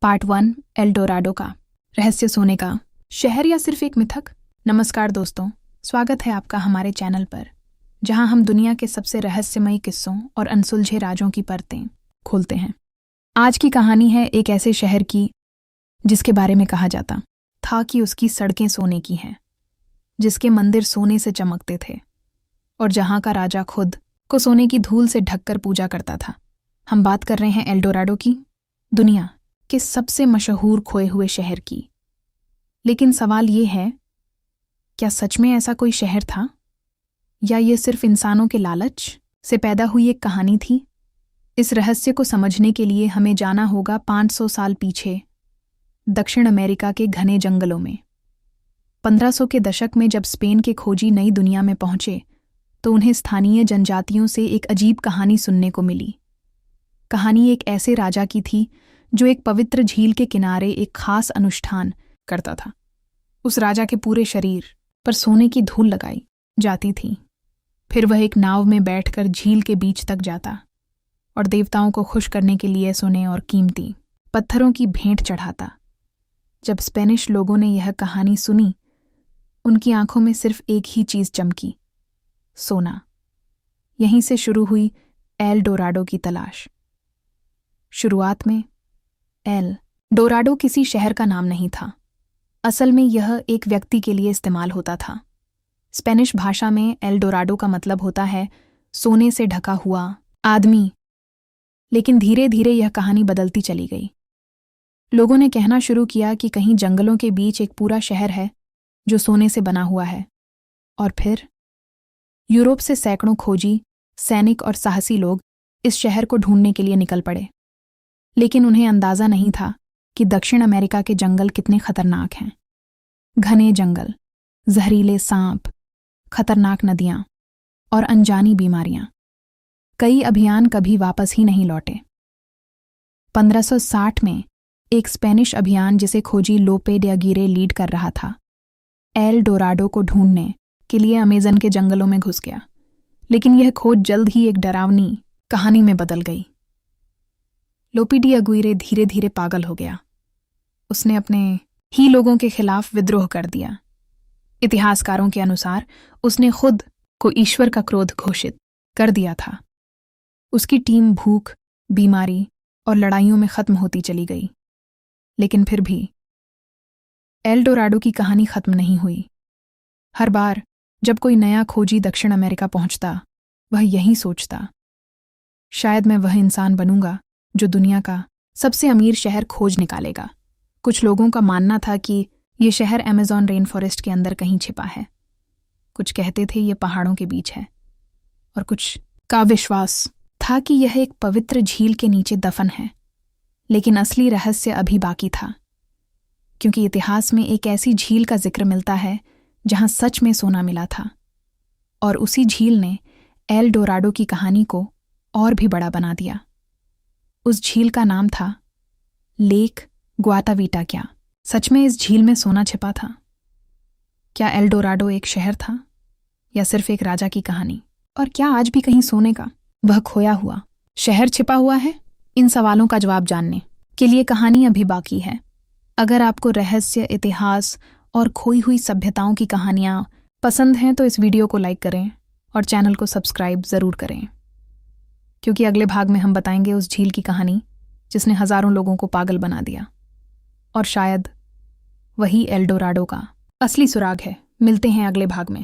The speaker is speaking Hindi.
पार्ट 1 एल डोराडो का रहस्य सोने का शहर या सिर्फ एक मिथक। नमस्कार दोस्तों, स्वागत है आपका हमारे चैनल पर, जहां हम दुनिया के सबसे रहस्यमयी किस्सों और अनसुलझे राजों की परतें खोलते हैं। आज की कहानी है एक ऐसे शहर की जिसके बारे में कहा जाता था कि उसकी सड़कें सोने की हैं, जिसके मंदिर सोने से चमकते थे और जहां का राजा खुद को सोने की धूल से ढककर पूजा करता था। हम बात कर रहे हैं एल डोराडो की, दुनिया के सबसे मशहूर खोए हुए शहर की। लेकिन सवाल ये है, क्या सच में ऐसा कोई शहर था या ये सिर्फ इंसानों के लालच से पैदा हुई एक कहानी थी? इस रहस्य को समझने के लिए हमें जाना होगा 500 साल पीछे, दक्षिण अमेरिका के घने जंगलों में। 1500 के दशक में जब स्पेन के खोजी नई दुनिया में पहुंचे तो उन्हें स्थानीय जनजातियों से एक अजीब कहानी सुनने को मिली। कहानी एक ऐसे राजा की थी जो एक पवित्र झील के किनारे एक खास अनुष्ठान करता था। उस राजा के पूरे शरीर पर सोने की धूल लगाई जाती थी। फिर वह एक नाव में बैठकर झील के बीच तक जाता और देवताओं को खुश करने के लिए सोने और कीमती पत्थरों की भेंट चढ़ाता। जब स्पेनिश लोगों ने यह कहानी सुनी, उनकी आंखों में सिर्फ एक ही चीज चमकी, सोना। यहीं से शुरू हुई एल डोराडो की तलाश। शुरुआत में एल डोराडो किसी शहर का नाम नहीं था। असल में यह एक व्यक्ति के लिए इस्तेमाल होता था। स्पेनिश भाषा में एल डोराडो का मतलब होता है सोने से ढका हुआ आदमी। लेकिन धीरे धीरे यह कहानी बदलती चली गई। लोगों ने कहना शुरू किया कि कहीं जंगलों के बीच एक पूरा शहर है जो सोने से बना हुआ है। और फिर यूरोप से सैकड़ों खोजी, सैनिक और साहसी लोग इस शहर को ढूंढने के लिए निकल पड़े। लेकिन उन्हें अंदाजा नहीं था कि दक्षिण अमेरिका के जंगल कितने खतरनाक हैं। घने जंगल, जहरीले सांप, खतरनाक नदियां और अनजानी बीमारियां। कई अभियान कभी वापस ही नहीं लौटे। 1560 में एक स्पेनिश अभियान जिसे खोजी लोपे डे अगीरे लीड कर रहा था, एल डोराडो को ढूंढने के लिए अमेज़न के जंगलों में घुस गया। लेकिन यह खोज जल्द ही एक डरावनी कहानी में बदल गई। लोपे डे अगुइरे धीरे धीरे पागल हो गया। उसने अपने ही लोगों के खिलाफ विद्रोह कर दिया। इतिहासकारों के अनुसार उसने खुद को ईश्वर का क्रोध घोषित कर दिया था। उसकी टीम भूख, बीमारी और लड़ाइयों में खत्म होती चली गई। लेकिन फिर भी एल डोराडो की कहानी खत्म नहीं हुई। हर बार जब कोई नया खोजी दक्षिण अमेरिका पहुंचता, वह यही सोचता, शायद मैं वह इंसान बनूंगा जो दुनिया का सबसे अमीर शहर खोज निकालेगा। कुछ लोगों का मानना था कि यह शहर अमेज़न रेन फॉरेस्ट के अंदर कहीं छिपा है। कुछ कहते थे यह पहाड़ों के बीच है, और कुछ का विश्वास था कि यह एक पवित्र झील के नीचे दफन है। लेकिन असली रहस्य अभी बाकी था, क्योंकि इतिहास में एक ऐसी झील का जिक्र मिलता है जहां सच में सोना मिला था। और उसी झील ने एल डोराडो की कहानी को और भी बड़ा बना दिया। उस झील का नाम था लेक ग्वाटाविटा। क्या सच में इस झील में सोना छिपा था? क्या एल डोराडो एक शहर था या सिर्फ एक राजा की कहानी? और क्या आज भी कहीं सोने का वह खोया हुआ शहर छिपा हुआ है? इन सवालों का जवाब जानने के लिए कहानी अभी बाकी है। अगर आपको रहस्य, इतिहास और खोई हुई सभ्यताओं की कहानियां पसंद हैं तो इस वीडियो को लाइक करें और चैनल को सब्सक्राइब जरूर करें, क्योंकि अगले भाग में हम बताएंगे उस झील की कहानी जिसने हजारों लोगों को पागल बना दिया। और शायद वही एल डोराडो का असली सुराग है। मिलते हैं अगले भाग में।